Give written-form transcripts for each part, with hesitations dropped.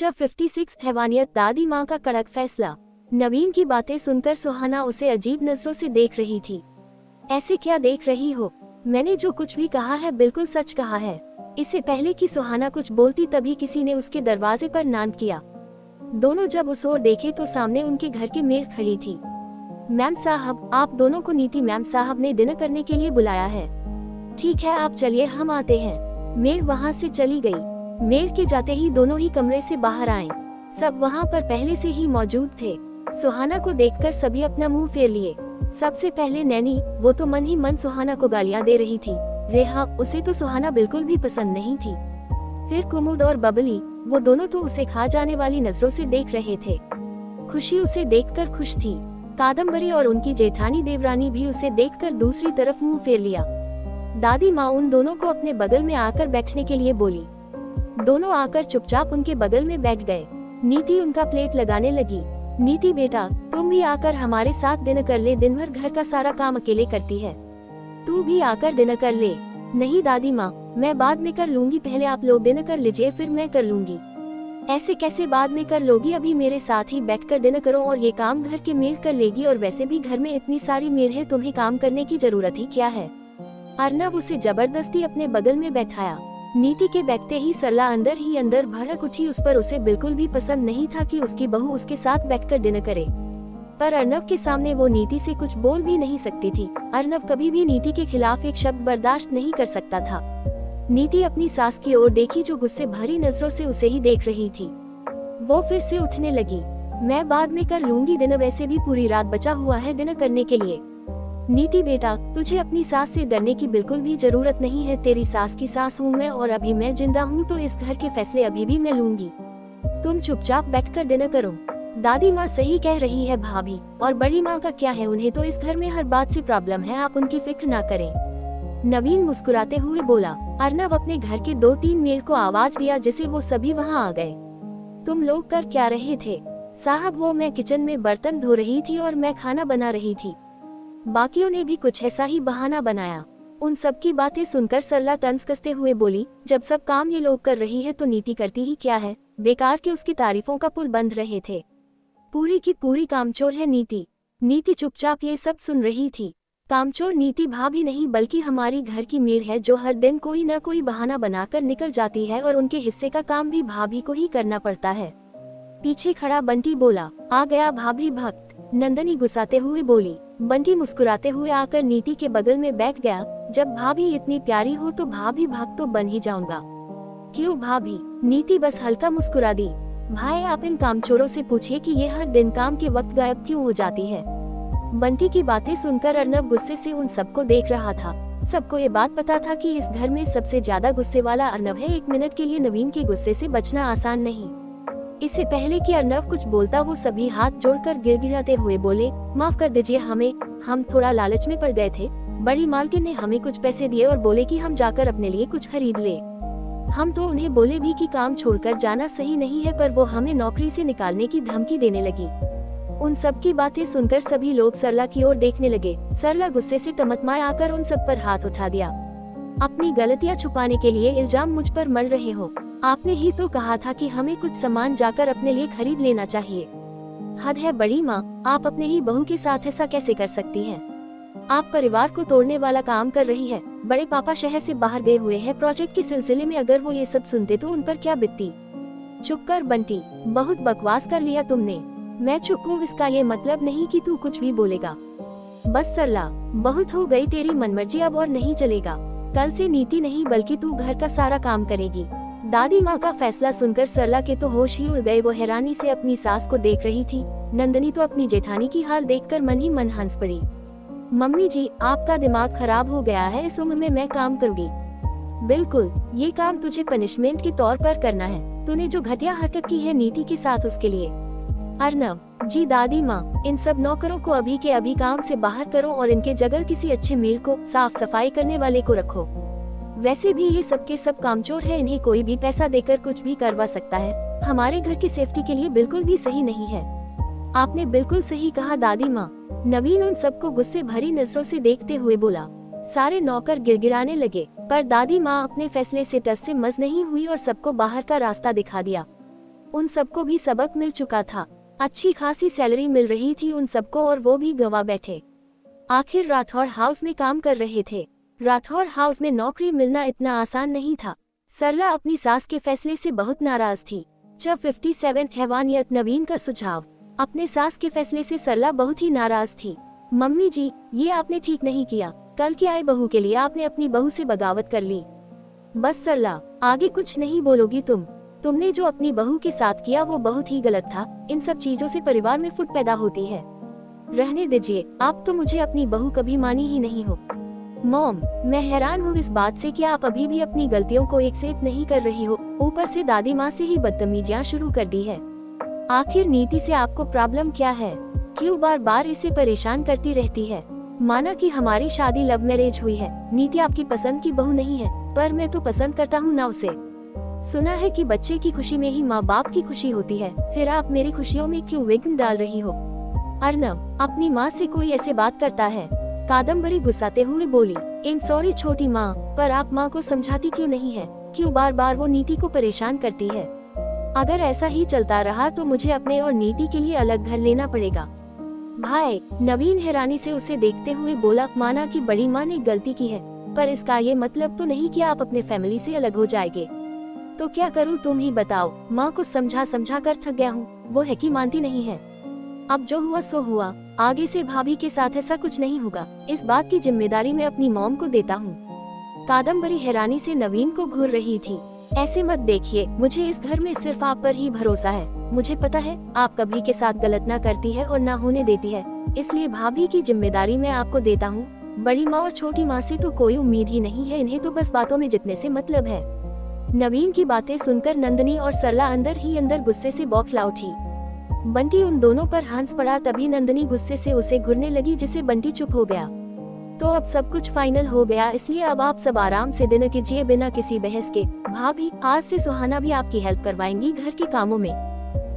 Chapter 56 हैवानियत। दादी माँ का कड़क फैसला। नवीन की बातें सुनकर सुहाना उसे अजीब नजरों से देख रही थी। ऐसे क्या देख रही हो? मैंने जो कुछ भी कहा है बिल्कुल सच कहा है। इससे पहले कि सुहाना कुछ बोलती तभी किसी ने उसके दरवाजे पर नाक किया। दोनों जब उस ओर देखे तो सामने उनके घर की मेड खड़ी थी। मैम साहब, आप दोनों को नीति मैम साहब ने डिनर करने के लिए बुलाया है। ठीक है, आप चलिए, हम आते हैं। मेड वहाँ से चली गई। मेड के जाते ही दोनों ही कमरे से बाहर आए। सब वहाँ पर पहले से ही मौजूद थे। सुहाना को देखकर सभी अपना मुंह फेर लिए। सबसे पहले नैनी, वो तो मन ही मन सुहाना को गालियाँ दे रही थी। रेहा, उसे तो सुहाना बिल्कुल भी पसंद नहीं थी। फिर कुमुद और बबली, वो दोनों तो उसे खा जाने वाली नजरों से देख रहे थे। खुशी उसे देखकर खुश थी। कादम्बरी और उनकी जेठानी देवरानी भी उसे देखकर दूसरी तरफ मुंह फेर लिया। दादी माँ उन दोनों को अपने बगल में आकर बैठने के लिए बोली। दोनों आकर चुपचाप उनके बगल में बैठ गए। नीति उनका प्लेट लगाने लगी। नीति बेटा, तुम भी आकर हमारे साथ डिनर कर ले, दिन भर घर का सारा काम अकेले करती है। तू भी आकर डिनर कर ले। नहीं दादी माँ, मैं बाद में कर लूंगी, पहले आप लोग डिनर कर लीजिए फिर मैं कर लूंगी। ऐसे कैसे बाद में कर लोगी? अभी मेरे साथ ही बैठकर डिनर करो और ये काम घर के मेड कर लेगी। और वैसे भी घर में इतनी सारी मेड है, तुम्हें काम करने की जरूरत ही क्या है? अर्नव उसे जबरदस्ती अपने बगल में बैठाया। नीति के बैठते ही सरला अंदर ही अंदर भड़क उठी। उस पर उसे बिल्कुल भी पसंद नहीं था कि उसकी बहू उसके साथ बैठकर डिनर करे, पर अर्नव के सामने वो नीति से कुछ बोल भी नहीं सकती थी। अर्नव कभी भी नीति के खिलाफ एक शब्द बर्दाश्त नहीं कर सकता था। नीति अपनी सास की ओर देखी जो गुस्से भरी नजरों से उसे ही देख रही थी। वो फिर से उठने लगी। मैं बाद में कर लूंगी डिनर, वैसे भी पूरी रात बचा हुआ है डिनर करने के लिए। नीति बेटा, तुझे अपनी सास से डरने की बिल्कुल भी जरूरत नहीं है। तेरी सास की सास हूँ मैं, और अभी मैं जिंदा हूँ तो इस घर के फैसले अभी भी मैं लूंगी। तुम चुपचाप बैठकर डिनर करो। दादी माँ सही कह रही है भाभी, और बड़ी माँ का क्या है, उन्हें तो इस घर में हर बात से प्रॉब्लम है, आप उनकी फिक्र ना करें। नवीन मुस्कुराते हुए बोला। अर्नव अपने घर के 2-3 मेड को आवाज दिया जिसे वो सभी वहाँ आ गए। तुम लोग कर क्या रहे थे? साहब, वो मैं किचन में बर्तन धो रही थी और मैं खाना बना रही थी। बाकियों ने भी कुछ ऐसा ही बहाना बनाया। उन सब की बातें सुनकर सरला तंज कसते हुए बोली, जब सब काम ये लोग कर रही है तो नीति करती ही क्या है? बेकार के उसकी तारीफों का पुल बंद रहे थे। पूरी की पूरी कामचोर है नीति। नीति चुपचाप ये सब सुन रही थी। कामचोर नीति भाभी नहीं बल्कि हमारी घर की मेड है, जो हर दिन कोई न कोई बहाना बनाकर निकल जाती है और उनके हिस्से का काम भी भाभी को ही करना पड़ता है। पीछे खड़ा बंटी बोला, आ गया भाभी भक्त। नंदनी गुस्साते हुए बोली। बंटी मुस्कुराते हुए आकर नीति के बगल में बैठ गया। जब भाभी इतनी प्यारी हो तो भाभी भक्त तो बन ही जाऊंगा। क्यों भाभी? नीति बस हल्का मुस्कुरा दी। भाई, आप इन कामचोरों से पूछिए कि ये हर दिन काम के वक्त गायब क्यों हो जाती है। बंटी की बातें सुनकर अर्नव गुस्से से उन सबको देख रहा था। सबको ये बात पता था कि इस घर में सबसे ज्यादा गुस्से वाला अर्नव है। एक मिनट के लिए नवीन के गुस्से से बचना आसान नहीं। इससे पहले कि अर्नव कुछ बोलता वो सभी हाथ जोड़कर गिड़गिड़ाते हुए बोले, माफ कर दीजिए हमें, हम थोड़ा लालच में पड़ गए थे। बड़ी मालकिन ने हमें कुछ पैसे दिए और बोले कि हम जाकर अपने लिए कुछ खरीद ले। हम तो उन्हें बोले भी कि काम छोड़कर जाना सही नहीं है, पर वो हमें नौकरी से निकालने की धमकी देने लगी। उन सब की बातें सुनकर सभी लोग सरला की ओर देखने लगे। सरला गुस्से से तमतमाए आकर उन सब पर हाथ उठा दिया। अपनी गलतियां छुपाने के लिए इल्जाम मुझ पर मढ़ रहे हो। आपने ही तो कहा था कि हमें कुछ सामान जाकर अपने लिए खरीद लेना चाहिए। हद है बड़ी माँ, आप अपने ही बहू के साथ ऐसा कैसे कर सकती हैं? आप परिवार को तोड़ने वाला काम कर रही है। बड़े पापा शहर से बाहर गए हुए हैं प्रोजेक्ट के सिलसिले में, अगर वो ये सब सुनते तो उन पर क्या बीतती। चुप कर बंटी, बहुत बकवास कर लिया तुमने। मैं चुप हूँ इसका ये मतलब नहीं कि तू कुछ भी बोलेगा। बस सरला, बहुत हो गई तेरी मनमर्जी, अब और नहीं चलेगा। कल से नीति नहीं बल्कि तू घर का सारा काम करेगी। दादी माँ का फैसला सुनकर सरला के तो होश ही उड़ गए। वो हैरानी से अपनी सास को देख रही थी। नंदनी तो अपनी जेठानी की हाल देखकर मन ही मन हंस पड़ी। मम्मी जी, आपका दिमाग खराब हो गया है, इस उम्र में मैं काम करूँगी? बिल्कुल, ये काम तुझे पनिशमेंट के तौर पर करना है। तूने जो घटिया हरकत की है नीति के साथ, उसके लिए। अर्नव जी, दादी माँ, इन सब नौकरों को अभी के अभी काम से बाहर करो और इनके जगह किसी अच्छे मेड को, साफ सफाई करने वाले को रखो। वैसे भी ये सब के सब कामचोर है, इन्हें कोई भी पैसा देकर कुछ भी करवा सकता है। हमारे घर की सेफ्टी के लिए बिल्कुल भी सही नहीं है। आपने बिल्कुल सही कहा दादी माँ। नवीन उन सबको गुस्से भरी नजरों से देखते हुए बोला। सारे नौकर गिड़गिड़ाने लगे, पर दादी माँ अपने फैसले से टस से मस नहीं हुई और सबको बाहर का रास्ता दिखा दिया। उन सबको भी सबक मिल चुका था। अच्छी खासी सैलरी मिल रही थी उन सबको और वो भी गंवा बैठे। आखिर राठौड़ हाउस में काम कर रहे थे। राठौड़ हाउस में नौकरी मिलना इतना आसान नहीं था। सरला अपनी सास के फैसले से बहुत नाराज थी। जब 57 हैवानियत नवीन का सुझाव। अपने सास के फैसले से सरला बहुत ही नाराज थी। मम्मी जी, ये आपने ठीक नहीं किया। कल की आए बहू के लिए आपने अपनी बहू से बगावत कर ली। बस सरला, आगे कुछ नहीं बोलोगी तुमने जो अपनी बहू के साथ किया वो बहुत ही गलत था। इन सब चीजों से परिवार में फुट पैदा होती है। रहने दीजिए, आप तो मुझे अपनी बहू कभी मानी ही नहीं हो। मॉम, मैं हैरान हूँ इस बात से कि आप अभी भी अपनी गलतियों को एक्सेप्ट नहीं कर रही हो। ऊपर से दादी माँ से ही बदतमीजियाँ शुरू कर दी है। आखिर नीति से आपको प्रॉब्लम क्या है? क्यों बार बार इसे परेशान करती रहती है? माना कि हमारी शादी लव मैरिज हुई है, नीति आपकी पसंद की बहू नहीं है, पर मैं तो पसंद करता हूँ ना उसे। सुना है कि बच्चे की खुशी में ही माँ बाप की खुशी होती है, फिर आप मेरी खुशियों में क्यों विघ्न डाल रही हो? अर्नब, अपनी माँ से कोई ऐसे बात करता है? कादम्बरी गुस्साते हुए बोली। इन सॉरी छोटी माँ, पर आप माँ को समझाती क्यों नहीं है? क्यों बार बार वो नीति को परेशान करती है? अगर ऐसा ही चलता रहा तो मुझे अपने और नीति के लिए अलग घर लेना पड़ेगा। भाई, नवीन हैरानी से उसे देखते हुए बोला। माना कि बड़ी माँ ने गलती की है, पर इसका ये मतलब तो नहीं कि आप अपने फैमिली से अलग हो जाएंगे। तो क्या करूँ तुम ही बताओ। माँ को समझा समझा कर थक गया हूँ, वो है कि मानती नहीं है। अब जो हुआ सो हुआ, आगे से भाभी के साथ ऐसा कुछ नहीं होगा। इस बात की जिम्मेदारी मैं अपनी मॉम को देता हूँ। कादम्बरी हैरानी से नवीन को घूर रही थी। ऐसे मत देखिए, मुझे इस घर में सिर्फ आप पर ही भरोसा है। मुझे पता है आप कभी के साथ गलत ना करती है और ना होने देती है, इसलिए भाभी की जिम्मेदारी मैं आपको देता हूँ। बड़ी माँ और छोटी माँ से तो कोई उम्मीद ही नहीं है, इन्हें तो बस बातों में जितने से मतलब है। नवीन की बातें सुनकर नंदनी और सरला अंदर ही अंदर गुस्से से बौखला उठी। बंटी उन दोनों पर हंस पड़ा। तभी नंदनी गुस्से से उसे घूरने लगी, जिसे बंटी चुप हो गया। तो अब सब कुछ फाइनल हो गया, इसलिए अब आप सब आराम से डिनर कीजिए बिना किसी बहस के। भाभी, आज से सुहाना भी आपकी हेल्प करवाएंगी घर के कामों में।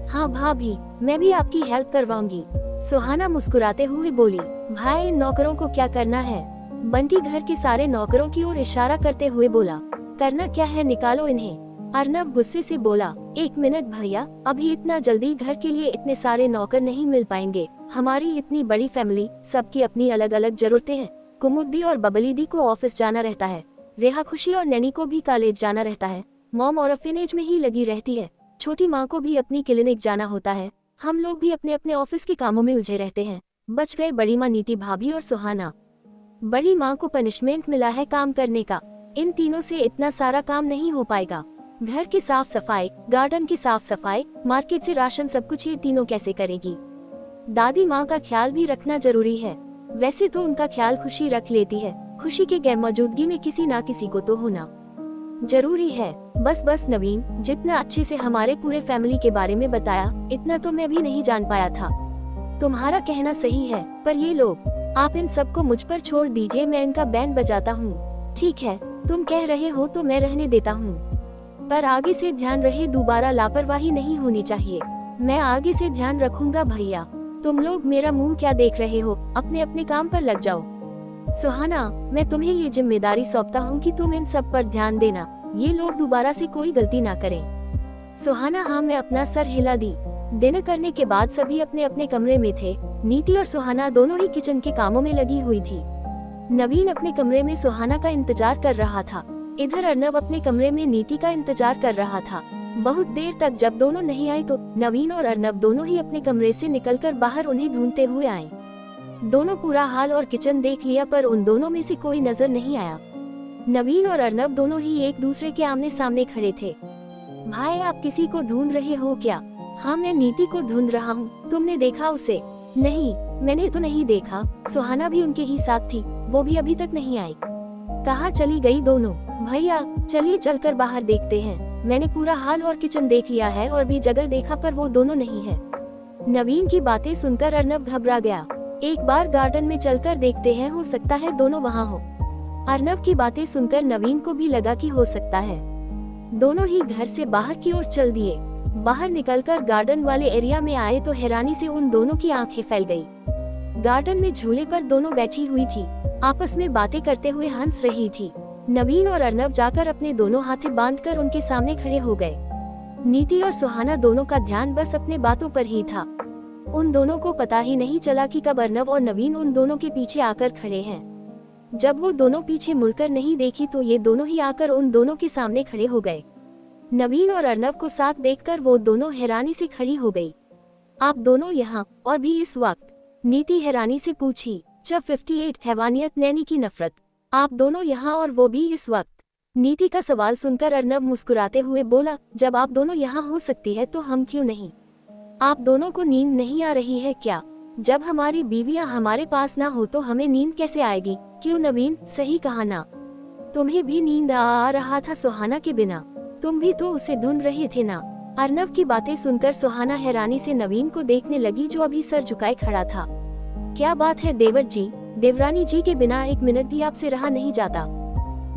हाँ भाभी, मैं भी आपकी हेल्प करवाऊंगी, सुहाना मुस्कुराते हुए बोली। भाई, इन नौकरों को क्या करना है? बंटी घर के सारे नौकरों की ओर इशारा करते हुए बोला। करना क्या है, निकालो इन्हें। अर्नब गुस्से से बोला। 1 मिनट भैया, अभी इतना जल्दी घर के लिए इतने सारे नौकर नहीं मिल पाएंगे। हमारी इतनी बड़ी फैमिली, सबकी अपनी अलग अलग जरूरतें हैं। कुमुदी और बबली दी को ऑफिस जाना रहता है, रेहा खुशी और नैनी को भी कॉलेज जाना रहता है, मॉम ऑर्फेनेज में ही लगी रहती है, छोटी माँ को भी अपनी क्लिनिक जाना होता है। हम लोग भी अपने अपने ऑफिस के कामों में उलझे रहते हैं। बच गए बड़ी माँ नीति भाभी और सुहाना। बड़ी माँ को पनिशमेंट मिला है काम करने का। इन तीनों से इतना सारा काम नहीं हो पाएगा। घर की साफ सफाई, गार्डन की साफ सफाई, मार्केट से राशन, सब कुछ ये तीनों कैसे करेगी? दादी माँ का ख्याल भी रखना जरूरी है। वैसे तो उनका ख्याल खुशी रख लेती है, खुशी के गैर मौजूदगी में किसी ना किसी को तो होना जरूरी है। बस नवीन, जितना अच्छे से हमारे पूरे फैमिली के बारे में बताया, इतना तो मैं भी नहीं जान पाया था। तुम्हारा कहना सही है, पर ये लोग, आप इन सबको मुझ पर छोड़ दीजिए, मैं इनका बैंड बजाता हूँ। ठीक है, तुम कह रहे हो तो मैं रहने देता हूँ, पर आगे से ध्यान रहे दोबारा लापरवाही नहीं होनी चाहिए। मैं आगे से ध्यान रखूंगा भैया। तुम लोग मेरा मुंह क्या देख रहे हो, अपने अपने काम पर लग जाओ। सुहाना, मैं तुम्हें ये जिम्मेदारी सौंपता हूँ कि तुम इन सब पर ध्यान देना, ये लोग दोबारा से कोई गलती ना करें। सुहाना हाँ मैं अपना सर हिला दी। डिनर करने के बाद सभी अपने अपने कमरे में थे। नीति और सुहाना दोनों ही किचन के कामों में लगी हुई थी। नवीन अपने कमरे में सुहाना का इंतजार कर रहा था। इधर अर्नब अपने कमरे में नीति का इंतजार कर रहा था। बहुत देर तक जब दोनों नहीं आए तो नवीन और अर्नब दोनों ही अपने कमरे से निकलकर बाहर उन्हें ढूंढते हुए आए। दोनों पूरा हाल और किचन देख लिया, पर उन दोनों में से कोई नजर नहीं आया। नवीन और अर्नब दोनों ही एक दूसरे के आमने सामने खड़े थे। भाई, आप किसी को ढूंढ रहे हो क्या? हाँ, मैं नीति को ढूंढ रहा हूँ। तुमने देखा उसे? नहीं, मैंने तो नहीं देखा। सुहाना भी उनके ही साथ थी, वो भी अभी तक नहीं आई। कहाँ चली गई दोनों? भैया चलिए चलकर बाहर देखते हैं। मैंने पूरा हाल और किचन देख लिया है और भी जगह देखा, पर वो दोनों नहीं है। नवीन की बातें सुनकर अर्नब घबरा गया। एक बार गार्डन में चलकर देखते हैं, हो सकता है दोनों वहाँ हो। अर्नब की बातें सुनकर नवीन को भी लगा कि हो सकता है। दोनों ही घर से बाहर की ओर चल दिए। बाहर निकलकर गार्डन वाले एरिया में आए तो हैरानी से उन दोनों की आंखें फैल गई। गार्डन में झूले पर दोनों बैठी हुई थी, आपस में बातें करते हुए हंस रही थी। नवीन और अर्नब जाकर अपने दोनों हाथें बांधकर उनके सामने खड़े हो गए। नीति और सुहाना दोनों का ध्यान बस अपने बातों पर ही था। उन दोनों को पता ही नहीं चला कि कब अर्नव और नवीन उन दोनों के पीछे आकर खड़े हैं। जब वो दोनों पीछे मुड़कर नहीं देखी तो ये दोनों ही आकर उन दोनों के सामने खड़े हो गए। नवीन और अर्नव को साथ देखकर वो दोनों हैरानी से खड़ी हो गई। आप दोनों यहाँ और भी इस वक्त? नीति हैरानी से पूछी। जब 58 हैवानियत नैनी की नफरत, आप दोनों यहाँ और वो भी इस वक्त? नीति का सवाल सुनकर अर्नव मुस्कुराते हुए बोला, जब आप दोनों यहाँ हो सकती है तो हम क्यों नहीं? आप दोनों को नींद नहीं आ रही है क्या? जब हमारी बीवियां हमारे पास ना हो तो हमें नींद कैसे आएगी? क्यों नवीन, सही कहा ना? तुम्हें भी नींद आ रहा था सुहाना के बिना? तुम भी तो उसे ढूंढ रहे थे ना? अर्नव की बातें सुनकर सुहाना हैरानी से नवीन को देखने लगी जो अभी सर झुकाए खड़ा था। क्या बात है देवर जी, देवरानी जी के बिना एक मिनट भी आपसे रहा नहीं जाता।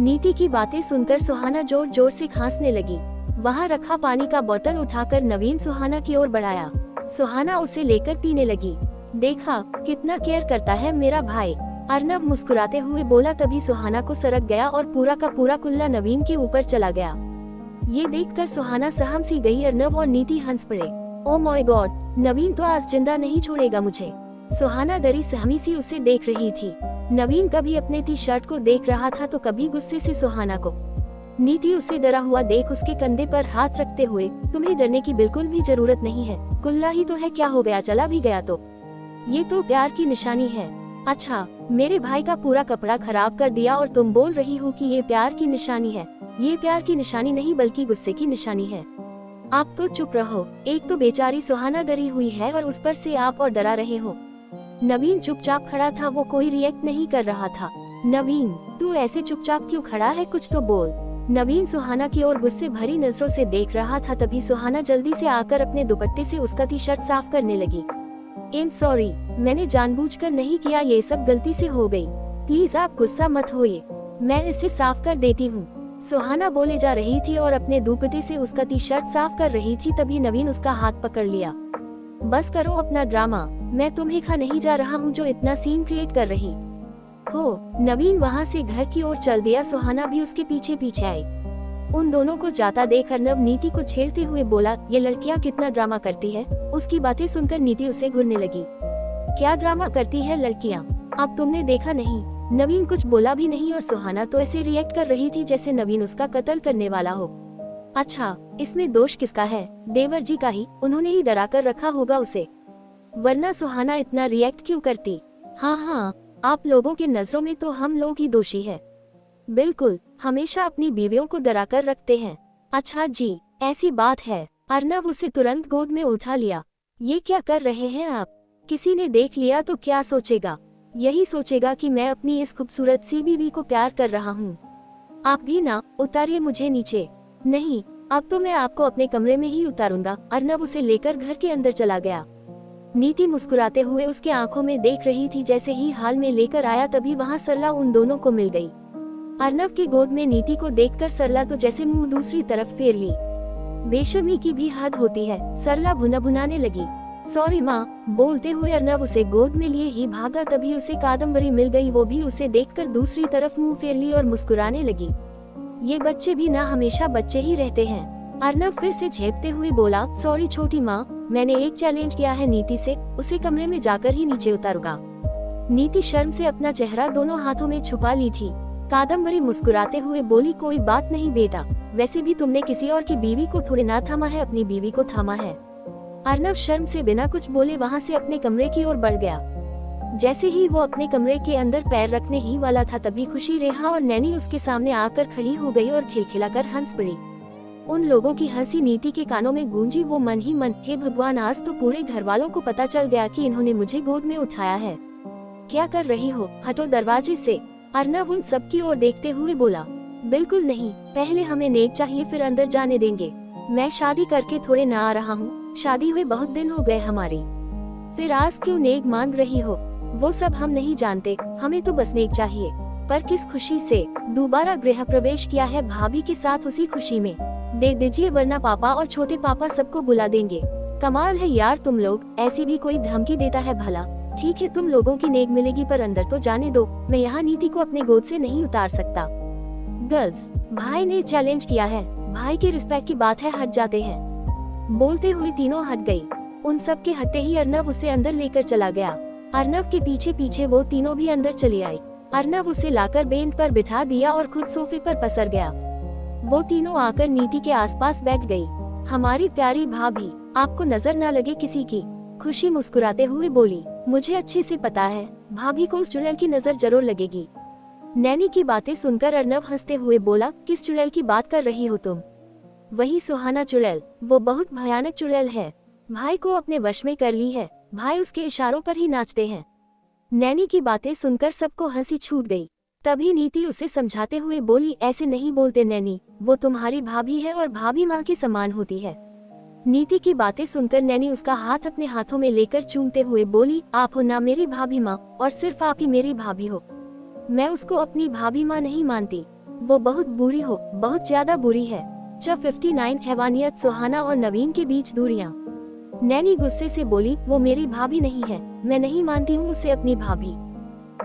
नीति की बातें सुनकर सुहाना जोर जोर से खांसने लगी। वहाँ रखा पानी का बोतल उठाकर नवीन सुहाना की ओर बढ़ाया। सुहाना उसे लेकर पीने लगी। देखा कितना केयर करता है मेरा भाई, अर्नव मुस्कुराते हुए बोला। तभी सुहाना को सरक गया और पूरा का पूरा कुल्ला नवीन के ऊपर चला गया। ये देखकर सुहाना सहम सी गई। अर्नव और नीति हंस पड़े। ओ माय गॉड, नवीन तो आज जिंदा नहीं छोड़ेगा मुझे। सुहाना डरी सहमी सी उसे देख रही थी। नवीन कभी अपने टी शर्ट को देख रहा था तो कभी गुस्से से सुहाना को। नीति उसे डरा हुआ देख उसके कंधे पर हाथ रखते हुए, तुम्हें डरने की बिल्कुल भी जरूरत नहीं है, कुल्ला ही तो है, क्या हो गया, चला भी गया तो? ये तो प्यार की निशानी है। अच्छा, मेरे भाई का पूरा कपड़ा खराब कर दिया और तुम बोल रही हो कि ये प्यार की निशानी है? ये प्यार की निशानी नहीं बल्कि गुस्से की निशानी है। आप तो चुप रहो। एक तो बेचारी सुहाना डरी हुई है और उस पर से आप और डरा रहे हो। नवीन चुपचाप खड़ा था, वो कोई रिएक्ट नहीं कर रहा था। नवीन, तू ऐसे चुपचाप क्यों खड़ा है, कुछ तो बोल। नवीन सुहाना की ओर गुस्से भरी नजरों से देख रहा था। तभी सुहाना जल्दी से आकर अपने दुपट्टे से उसका टी शर्ट साफ करने लगी। सॉरी, मैंने जानबूझकर नहीं किया, ये सब गलती से हो गई। प्लीज आप गुस्सा मत होइए, मैं इसे साफ कर देती हूँ। सुहाना बोले जा रही थी और अपने दुपट्टे से उसका टी शर्ट साफ कर रही थी। तभी नवीन उसका हाथ पकड़ लिया। बस करो अपना ड्रामा, मैं तुम्हें खा नहीं जा रहा हूँ जो इतना सीन क्रिएट कर रही हो। नवीन वहाँ से घर की ओर चल दिया। सुहाना भी उसके पीछे पीछे आई। उन दोनों को जाता देख अर्नव नीति को छेड़ते हुए बोला, ये लड़कियाँ कितना ड्रामा करती है। उसकी बातें सुनकर नीति उसे घूरने लगी। क्या ड्रामा करती है लड़कियाँ? अब तुमने देखा नहीं? नवीन कुछ बोला भी नहीं और सुहाना तो ऐसे रिएक्ट कर रही थी जैसे नवीन उसका कत्ल करने वाला हो। अच्छा, इसमें दोष किसका है? देवर जी का ही, उन्होंने ही डरा कर रखा होगा उसे, वरना सुहाना इतना रिएक्ट क्यों करती? हाँ, आप लोगों के नजरों में तो हम लोग ही दोषी है। बिल्कुल, हमेशा अपनी बीवियों को डरा कर रखते हैं। अच्छा जी, ऐसी बात है। अर्नव उसे तुरंत गोद में उठा लिया। ये क्या कर रहे हैं आप? किसी ने देख लिया तो क्या सोचेगा? यही सोचेगा कि मैं अपनी इस खूबसूरत सी बीवी को प्यार कर रहा हूँ। आप भी ना, उतारिए मुझे नीचे। नहीं, अब तो मैं आपको अपने कमरे में ही उतारूंगा। अर्नव उसे लेकर घर के अंदर चला गया। नीति मुस्कुराते हुए उसके आंखों में देख रही थी। जैसे ही हाल में लेकर आया तभी वहाँ सरला उन दोनों को मिल गई। अर्नव के गोद में नीति को देखकर सरला तो जैसे मुंह दूसरी तरफ फेर ली। बेशर्मी की भी हद होती है, सरला भुनाभुनाने लगी। सॉरी माँ, बोलते हुए अर्नव उसे गोद में लिए ही भागा। तभी उसे कादम्बरी मिल गई। वो भी उसे देखकर दूसरी तरफ मुंह फेर ली और मुस्कुराने लगी। ये बच्चे भी ना हमेशा बच्चे ही रहते हैं। अर्नव फिर से झेपते हुए बोला, सॉरी छोटी माँ, मैंने एक चैलेंज किया है नीति से, उसे कमरे में जाकर ही नीचे उतारूंगा। नीति शर्म से अपना चेहरा दोनों हाथों में छुपा ली थी। कादम्बरी मुस्कुराते हुए बोली, कोई बात नहीं बेटा, वैसे भी तुमने किसी और की बीवी को थोड़े ना थामा है, अपनी बीवी को थामा है। अर्नव शर्म से बिना कुछ बोले वहाँ से अपने कमरे की ओर बढ़ गया। जैसे ही वो अपने कमरे के अंदर पैर रखने ही वाला था तभी खुशी, रेहा और नैनी उसके सामने आकर खड़ी हो गई और खिलखिलाकर हंस पड़ी। उन लोगों की हंसी नीति के कानों में गूंजी। वो मन ही मन, हे भगवान, आज तो पूरे घर वालों को पता चल गया कि इन्होंने मुझे गोद में उठाया है। क्या कर रही हो, हटो दरवाजे से। अर्नव उन सब की ओर देखते हुए बोला, बिल्कुल नहीं, पहले हमें नेक चाहिए फिर अंदर जाने देंगे। मैं शादी करके थोड़े ना आ रहा हूँ, शादी हुए बहुत दिन हो गए हमारी, फिर आज क्यों नेक मांग रही हो? वो सब हम नहीं जानते, हमें तो बस नेक चाहिए। पर किस खुशी से? दोबारा गृह प्रवेश किया है भाभी के साथ, उसी खुशी में दे दीजिए, वरना पापा और छोटे पापा सबको बुला देंगे। कमाल है यार तुम लोग, ऐसी भी कोई धमकी देता है भला। ठीक है, तुम लोगों की नेक मिलेगी पर अंदर तो जाने दो, मैं यहाँ नीति को अपने गोद से नहीं उतार सकता। गर्ल्स, भाई ने चैलेंज किया है, भाई के रिस्पेक्ट की बात है, हट जाते हैं। बोलते हुए तीनों हट गई। उन सब के हटते ही अर्नव उसे अंदर लेकर चला गया। अर्नव के पीछे पीछे वो तीनों भी अंदर चली आई। अर्नव उसे लाकर बेंच पर बिठा दिया और खुद सोफे पर पसर गया। वो तीनों आकर नीति के आसपास बैठ गई। हमारी प्यारी भाभी, आपको नजर न लगे किसी की, खुशी मुस्कुराते हुए बोली। मुझे अच्छे से पता है भाभी को उस चुड़ैल की नजर जरूर लगेगी। नैनी की बातें सुनकर अर्नव हंसते हुए बोला, किस चुड़ैल की बात कर रही हो तुम? वही सुहाना चुड़ैल, वो बहुत भयानक चुड़ैल है। भाई को अपने वश में कर ली है। भाई उसके इशारों पर ही नाचते हैं। नैनी की बातें सुनकर सबको हंसी छूट गई। तभी नीति उसे समझाते हुए बोली, ऐसे नहीं बोलते नैनी, वो तुम्हारी भाभी है और भाभी माँ के समान होती है। नीति की बातें सुनकर नैनी उसका हाथ अपने हाथों में लेकर चूमते हुए बोली, आप हो ना मेरी भाभी माँ, और सिर्फ आप ही मेरी भाभी हो। मैं उसको अपनी भाभी माँ नहीं मानती। वो बहुत बुरी हो, बहुत ज्यादा बुरी है। जब 59 हैवानियत सुहाना और नवीन के बीच दूरियां। नैनी गुस्से से बोली, वो मेरी भाभी नहीं है, मैं नहीं मानती हूँ उसे अपनी भाभी।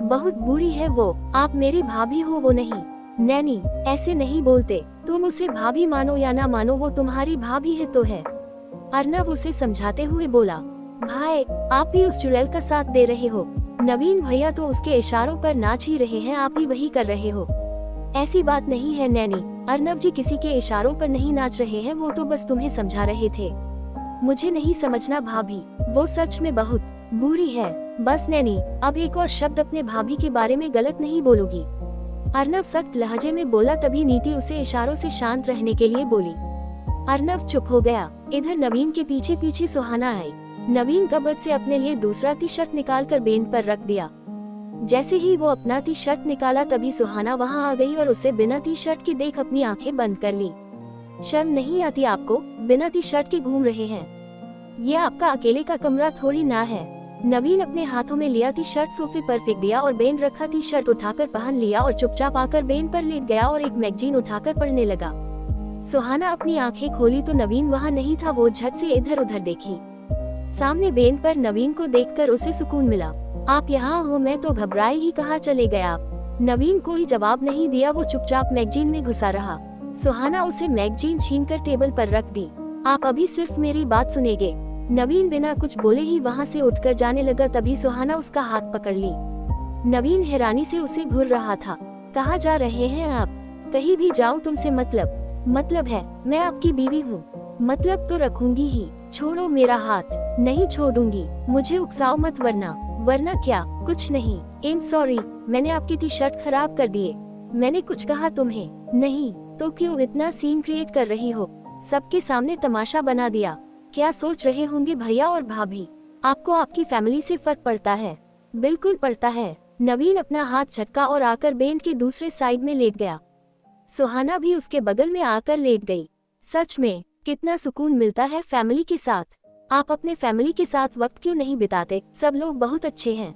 बहुत बुरी है वो, आप मेरी भाभी हो वो नहीं। नैनी, ऐसे नहीं बोलते, तुम उसे भाभी मानो या ना मानो, वो तुम्हारी भाभी है तो है। अर्नव उसे समझाते हुए बोला, भाई आप भी उस चुड़ैल का साथ दे रहे हो। नवीन भैया तो उसके इशारों पर नाच ही रहे हैं, आप ही वही कर रहे हो। ऐसी बात नहीं है नैनी, अर्नव जी किसी के इशारों पर नहीं नाच रहे हैं, वो तो बस तुम्हें समझा रहे थे। मुझे नहीं समझना भाभी, वो सच में बहुत बुरी है। बस नैनी, अब एक और शब्द अपने भाभी के बारे में गलत नहीं बोलोगी। अर्नव सख्त लहजे में बोला। तभी नीति उसे इशारों से शांत रहने के लिए बोली। अर्नव चुप हो गया। इधर नवीन के पीछे पीछे सुहाना आई। नवीन कबर्ड से अपने लिए दूसरा टी शर्ट निकाल कर बेंच पर रख दिया। जैसे ही वो अपना टी शर्ट निकाला तभी सुहाना वहाँ आ गई और उसे बिना टी शर्ट के देख अपनी आंखें बंद कर ली। शर्म नहीं आती आपको? बिना टी शर्ट के घूम रहे हैं। ये आपका अकेले का कमरा थोड़ी ना है। नवीन अपने हाथों में लिया टी शर्ट सोफे पर फेंक दिया और बेन रखा टी शर्ट उठाकर पहन लिया और चुपचाप आकर बेन पर लेट गया और एक मैगजीन उठाकर पढ़ने लगा। सुहाना अपनी आंखें खोली तो नवीन वहाँ नहीं था। वो झट से इधर उधर देखी। सामने बेन पर नवीन को देखकर उसे सुकून मिला। आप यहाँ हो? मैं तो घबराए ही कहाँ चले गए आप? नवीन कोई जवाब नहीं दिया। वो चुपचाप मैगजीन में घुसा रहा। सुहाना उसे मैगजीन छीनकर टेबल पर रख दी। आप अभी सिर्फ मेरी बात सुनेंगे। नवीन बिना कुछ बोले ही वहाँ से उठकर जाने लगा। तभी सुहाना उसका हाथ पकड़ ली। नवीन हैरानी से उसे घूर रहा था। कहाँ जा रहे हैं आप? कहीं भी जाऊँ, तुमसे मतलब है मैं आपकी बीवी हूँ। मतलब तो रखूंगी ही। छोड़ो मेरा हाथ। नहीं छोड़ूंगी। मुझे उकसाओ मत, वरना क्या? कुछ नहीं। एम सॉरी, मैंने आपकी टी शर्ट खराब कर दिए। मैंने कुछ कहा तुम्हें? नहीं तो क्यों इतना सीन क्रिएट कर रही हो? सबके सामने तमाशा बना दिया। क्या सोच रहे होंगे भैया और भाभी? आपको आपकी फैमिली से फर्क पड़ता है? बिल्कुल पड़ता है। नवीन अपना हाथ झटका और आकर बेंच के दूसरे साइड में लेट गया। सुहाना भी उसके बगल में आकर लेट गई। सच में कितना सुकून मिलता है फैमिली के साथ। आप अपने फैमिली के साथ वक्त क्यों नहीं बिताते? सब लोग बहुत अच्छे हैं।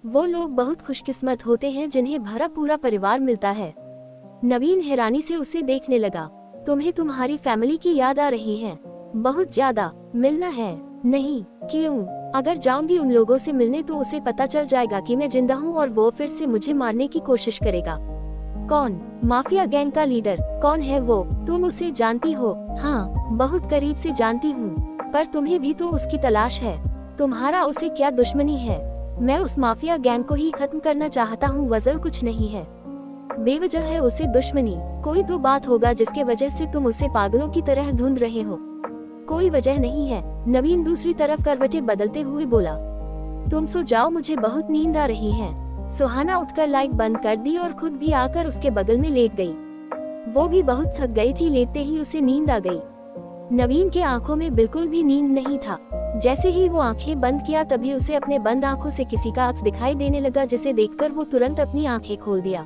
वो लोग बहुत खुशकिस्मत होते हैं जिन्हें भरा पूरा परिवार मिलता है। नवीन हैरानी से उसे देखने लगा। तुम्हें तुम्हारी फैमिली की याद आ रही है? बहुत ज्यादा। मिलना है? नहीं। क्यों? अगर जाऊंगी उन लोगों से मिलने तो उसे पता चल जाएगा कि मैं जिंदा हूँ और वो फिर से मुझे मारने की कोशिश करेगा। कौन? माफिया गैंग का लीडर। कौन है वो? तुम उसे जानती हो? हाँ, बहुत करीब से जानती हूँ। पर तुम्हें भी तो उसकी तलाश है। तुम्हारा उसे क्या दुश्मनी है? मैं उस माफिया गैंग को ही खत्म करना चाहता हूँ, वजह कुछ नहीं है। बेवजह है उसे दुश्मनी। कोई तो बात होगा जिसके वजह से तुम उसे पागलों की तरह ढूंढ रहे हो। कोई वजह नहीं है। नवीन दूसरी तरफ करवटें बदलते हुए बोला। तुम सो जाओ, मुझे बहुत नींद आ रही है। सुहाना उठकर लाइट बंद कर दी और खुद भी आकर उसके बगल में लेट गई। वो भी बहुत थक गई थी। लेटते ही उसे नींद आ गई। नवीन के आंखों में बिल्कुल भी नींद नहीं था। जैसे ही वो आंखें बंद किया तभी उसे अपने बंद आंखों से किसी का अक्स दिखाई देने लगा, जिसे देखकर वो तुरंत अपनी आंखें खोल दिया।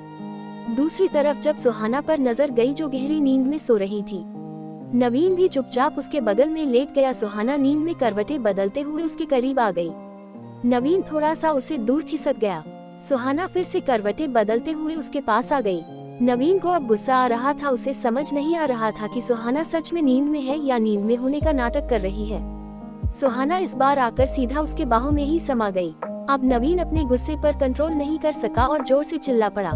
दूसरी तरफ जब सुहाना पर नजर गई जो गहरी नींद में सो रही थी, नवीन भी चुपचाप उसके बगल में लेट गया। सुहाना नींद में करवटें बदलते हुए उसके करीब आ गई। नवीन थोड़ा सा उसे दूर खिसक गया। सुहाना फिर से करवटें बदलते हुए उसके पास आ गई। नवीन को अब गुस्सा आ रहा था। उसे समझ नहीं आ रहा था कि सुहाना सच में नींद में है या नींद में होने का नाटक कर रही है। सुहाना इस बार आकर सीधा उसके बाहों में ही समा गई। अब नवीन अपने गुस्से पर कंट्रोल नहीं कर सका और जोर से चिल्ला पड़ा।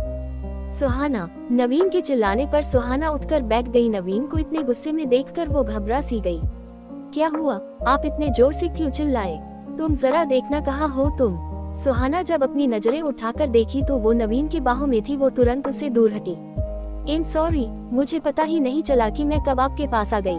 सुहाना! नवीन के चिल्लाने पर सुहाना उठकर बैठ गई। नवीन को इतने गुस्से में देखकर वो घबरा सी गई। क्या हुआ? आप इतने जोर से क्यों चिल्लाए? तुम जरा देखना, कहाँ हो तुम? सुहाना जब अपनी नजरें उठाकर देखी तो वो नवीन के बाहों में थी। वो तुरंत उससे दूर हटी। इन सॉरी, मुझे पता ही नहीं चला कि मैं कब आपके पास आ गई।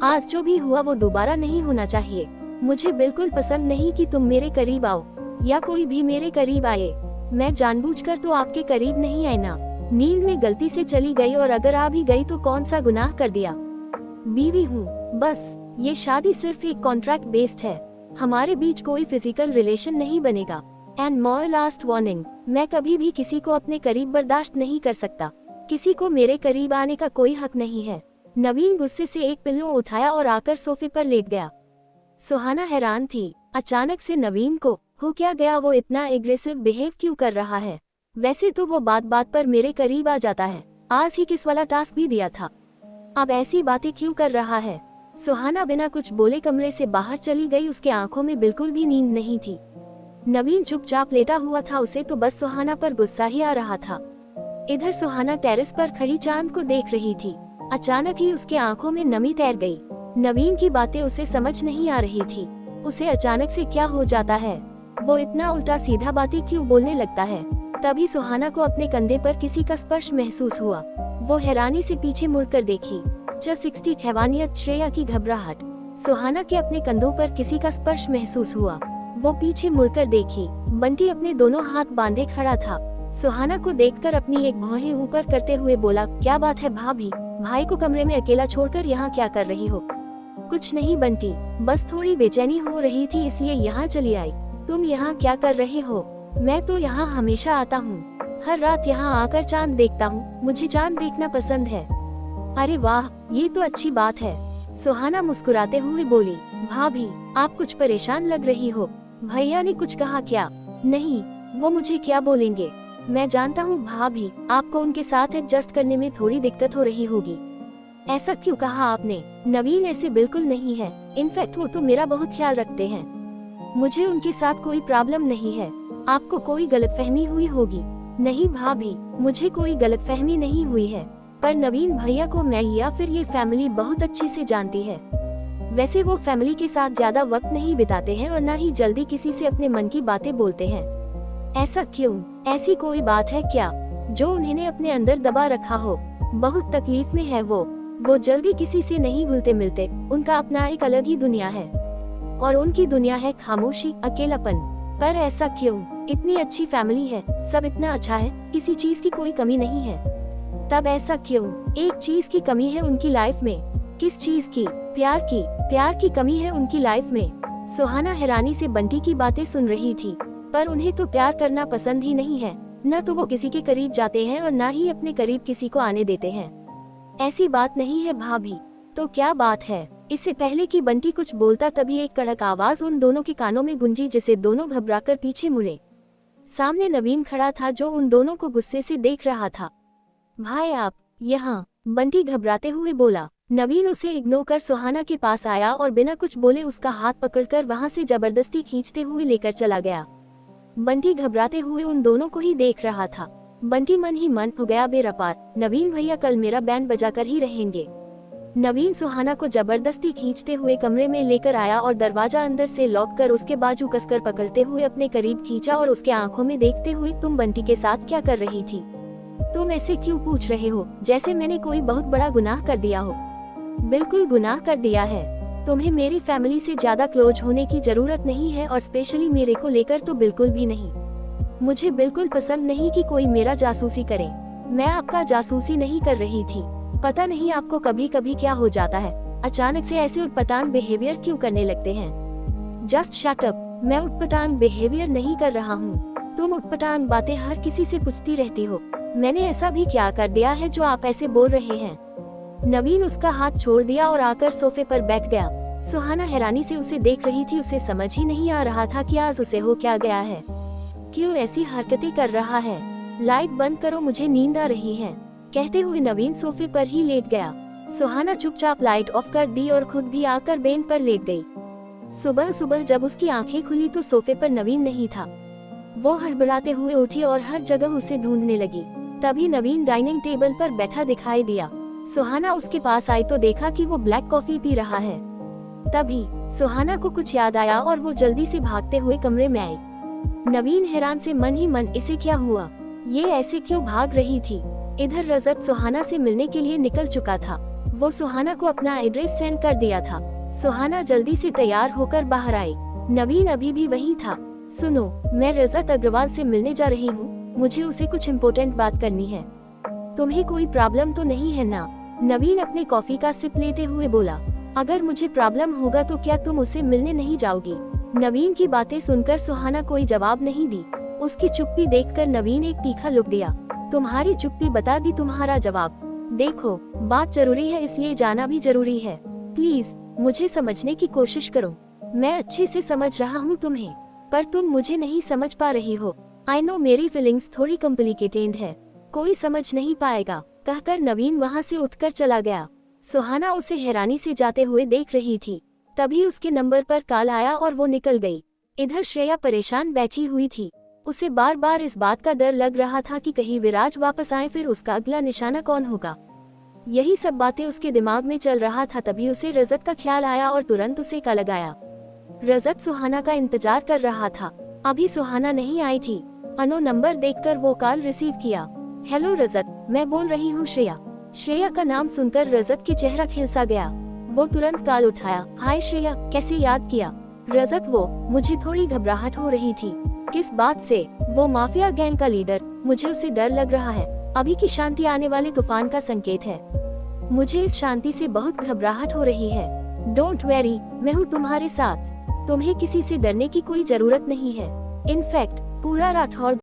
आज जो भी हुआ वो दोबारा नहीं होना चाहिए। मुझे बिल्कुल पसंद नहीं कि तुम मेरे करीब आओ या कोई भी मेरे करीब आए। मैं जानबूझकर तो आपके करीब नहीं आई ना। नींद में गलती से चली गई, और अगर आ भी गई तो कौन सा गुनाह कर दिया? बीवी हूँ बस। ये शादी सिर्फ एक कॉन्ट्रैक्ट बेस्ड है। हमारे बीच कोई फिजिकल रिलेशन नहीं बनेगा। एंड माय लास्ट वार्निंग, मैं कभी भी किसी को अपने करीब बर्दाश्त नहीं कर सकता। किसी को मेरे करीब आने का कोई हक नहीं है। नवीन गुस्से से एक पिल्लो उठाया और आकर सोफे पर लेट गया। सुहाना हैरान थी। अचानक से नवीन को हो क्या गया? वो इतना एग्रेसिव बिहेव क्यों कर रहा है? वैसे तो वो बात बात पर मेरे करीब आ जाता है। आज ही किस वाला टास्क भी दिया था, अब ऐसी बातें क्यों कर रहा है? सुहाना बिना कुछ बोले कमरे से बाहर चली गई। उसके आंखों में बिल्कुल भी नींद नहीं थी। नवीन चुपचाप लेटा हुआ था। उसे तो बस सुहाना पर गुस्सा ही आ रहा था। इधर सुहाना टेरेस पर खड़ी चांद को देख रही थी। अचानक ही उसके आंखों में नमी तैर गई। नवीन की बातें उसे समझ नहीं आ रही थी। उसे अचानक से क्या हो जाता है? वो इतना उल्टा सीधा बातें क्यों बोलने लगता है? तभी सुहाना को अपने कंधे पर किसी का स्पर्श महसूस हुआ। वो हैरानी से पीछे मुड़कर देखी। 60 हैवानियत, श्रेया की घबराहट। सुहाना के अपने कंधों पर किसी का स्पर्श महसूस हुआ। वो पीछे मुड़कर देखी। बंटी अपने दोनों हाथ बांधे खड़ा था। सुहाना को देखकर अपनी एक भौहें ऊपर करते हुए बोला, क्या बात है भाभी? भाई को कमरे में अकेला छोड़कर यहाँ क्या कर रही हो? कुछ नहीं बंटी, बस थोड़ी बेचैनी हो रही थी इसलिए यहाँ चली आई। तुम यहाँ क्या कर रहे हो? मैं तो यहाँ हमेशा आता हूँ। हर रात यहाँ आकर चांद देखता हूँ। मुझे चांद देखना पसंद है। अरे वाह, ये तो अच्छी बात है। सुहाना मुस्कुराते हुए बोली, भाभी आप कुछ परेशान लग रही हो। भैया ने कुछ कहा क्या? नहीं, वो मुझे क्या बोलेंगे? मैं जानता हूँ भाभी, आपको उनके साथ एडजस्ट करने में थोड़ी दिक्कत हो रही होगी। ऐसा क्यों कहा आपने? नवीन ऐसे बिल्कुल नहीं है। इनफैक्ट वो तो मेरा बहुत ख्याल रखते हैं। मुझे उनके साथ कोई प्रॉब्लम नहीं है। आपको कोई गलतफहमी हुई होगी। नहीं भाभी, मुझे कोई गलतफहमी नहीं हुई है। पर नवीन भैया को मैं या फिर ये फैमिली बहुत अच्छे से जानती है। वैसे वो फैमिली के साथ ज्यादा वक्त नहीं बिताते हैं और न ही जल्दी किसी से अपने मन की बातें बोलते हैं। ऐसा क्यों? ऐसी कोई बात है क्या जो उन्हें अपने अंदर दबा रखा हो? बहुत तकलीफ में है वो जल्दी किसी से नहीं घुलते मिलते। उनका अपना एक अलग ही दुनिया है और उनकी दुनिया है खामोशी, अकेलापन। पर ऐसा क्यों? इतनी अच्छी फैमिली है, सब इतना अच्छा है, किसी चीज की कोई कमी नहीं है। तब ऐसा क्यों? एक चीज की कमी है उनकी लाइफ में। किस चीज की? प्यार की कमी है उनकी लाइफ में। सुहाना हैरानी से बंटी की बातें सुन रही थी। पर उन्हें तो प्यार करना पसंद ही नहीं है। न तो वो किसी के करीब जाते हैं और न ही अपने करीब किसी को आने देते हैं। ऐसी बात नहीं है भाभी। तो क्या बात है? इससे पहले कि बंटी कुछ बोलता तभी एक कड़क आवाज उन दोनों के कानों में गूंजी, जिसे दोनों घबराकर पीछे मुड़े। सामने नवीन खड़ा था जो उन दोनों को गुस्से से देख रहा था। भाई आप यहाँ? बंटी घबराते हुए बोला। नवीन उसे इग्नोर कर सुहाना के पास आया और बिना कुछ बोले उसका हाथ पकड़कर वहां से जबरदस्ती खींचते हुए लेकर चला गया। बंटी घबराते हुए उन दोनों को ही देख रहा था। बंटी मन ही मन हो गया बेरपार। नवीन भैया कल मेरा बैंड बजाकर ही रहेंगे। नवीन सुहाना को जबरदस्ती खींचते हुए कमरे में लेकर आया और दरवाजा अंदर से लॉक कर उसके बाजू कसकर पकड़ते हुए अपने करीब खींचा और उसके आंखों में देखते हुए, तुम बंटी के साथ क्या कर रही थी? तुम ऐसे क्यों पूछ रहे हो जैसे मैंने कोई बहुत बड़ा गुनाह कर दिया हो? बिल्कुल गुनाह कर दिया है। तुम्हें मेरी फैमिली से ज्यादा क्लोज होने की जरूरत नहीं है और स्पेशली मेरे को लेकर तो बिल्कुल भी नहीं। मुझे बिल्कुल पसंद नहीं कि कोई मेरा जासूसी करे। मैं आपका जासूसी नहीं कर रही थी। पता नहीं आपको कभी कभी क्या हो जाता है, अचानक से ऐसे उटपटांग बिहेवियर क्यों करने लगते हैं? Just shut up. मैं उटपटांग बिहेवियर नहीं कर रहा हूँ। तुम उटपटांग बातें हर किसी से पूछती रहती हो। मैंने ऐसा भी क्या कर दिया है जो आप ऐसे बोल रहे हैं? नवीन उसका हाथ छोड़ दिया और आकर सोफे पर बैठ गया। सुहाना हैरानी से उसे देख रही थी। उसे समझ ही नहीं आ रहा था कि आज उसे हो क्या गया है, क्यों ऐसी हरकतें कर रहा है। लाइट बंद करो, मुझे नींद आ रही है, कहते हुए नवीन सोफे पर ही लेट गया। सुहाना चुपचाप लाइट ऑफ कर दी और खुद भी आकर बेंच पर लेट गई। सुबह सुबह जब उसकी आंखें खुली तो सोफे पर नवीन नहीं था। वो हड़बड़ाते हुए उठी और हर जगह उसे ढूंढने लगी। तभी नवीन डाइनिंग टेबल पर बैठा दिखाई दिया। सुहाना उसके पास आई तो देखा कि वो ब्लैक कॉफी पी रहा है। तभी सुहाना को कुछ याद आया और वो जल्दी से भागते हुए कमरे में आई। नवीन हैरान से मन ही मन इसे क्या हुआ, ये ऐसे क्यों भाग रही थी। इधर रजत सुहाना से मिलने के लिए निकल चुका था। वो सुहाना को अपना एड्रेस सेंड कर दिया था। सुहाना जल्दी से तैयार होकर बाहर आई। नवीन अभी भी वहीं था। सुनो, मैं रजत अग्रवाल से मिलने जा रही हूँ, मुझे उसे कुछ इम्पोर्टेंट बात करनी है। तुम्हें कोई प्रॉब्लम तो नहीं है ना? नवीन अपने कॉफी का सिप लेते हुए बोला। अगर मुझे प्रॉब्लम होगा तो क्या तुम उसे मिलने नहीं जाओगी? नवीन की बातें सुनकर सुहाना कोई जवाब नहीं दी। उसकी चुप्पी देखकर नवीन एक तीखा लुक दिया। तुम्हारी चुप्पी बता दी तुम्हारा जवाब। देखो, बात जरूरी है इसलिए जाना भी जरूरी है। प्लीज मुझे समझने की कोशिश करो। मैं अच्छे से समझ रहा हूँ तुम्हें, पर तुम मुझे नहीं समझ पा रही हो। आई नो मेरी फीलिंग्स थोड़ी कॉम्प्लिकेटेड है, कोई समझ नहीं पाएगा, कहकर नवीन वहाँ से उठकर चला गया। सुहाना उसे हैरानी से जाते हुए देख रही थी। तभी उसके नंबर पर कॉल आया और वो निकल गई। इधर श्रेया परेशान बैठी हुई थी। उसे बार बार इस बात का डर लग रहा था कि कहीं विराज वापस आए, फिर उसका अगला निशाना कौन होगा। यही सब बातें उसके दिमाग में चल रहा था। तभी उसे रजत का ख्याल आया और तुरंत उसे कॉल लगाया। रजत सुहाना का इंतजार कर रहा था। अभी सुहाना नहीं आई थी। अनो नंबर देखकर वो कॉल रिसीव किया। हेलो रजत, मैं बोल रही हूँ श्रेया। श्रेया का नाम सुनकर रजत की चेहरा खिलसा गया। वो तुरंत कॉल उठाया। हाय श्रेया, कैसे याद किया? रजत, वो मुझे थोड़ी घबराहट हो रही थी। किस बात से? वो माफिया गैंग का लीडर, मुझे उसे डर लग रहा है। अभी की शांति आने वाले तूफान का संकेत है। मुझे इस शांति से बहुत घबराहट हो रही है। डोंट वेरी, मैं हूँ तुम्हारे साथ। तुम्हें किसी से डरने की कोई जरूरत नहीं है। इनफैक्ट पूरा राठौर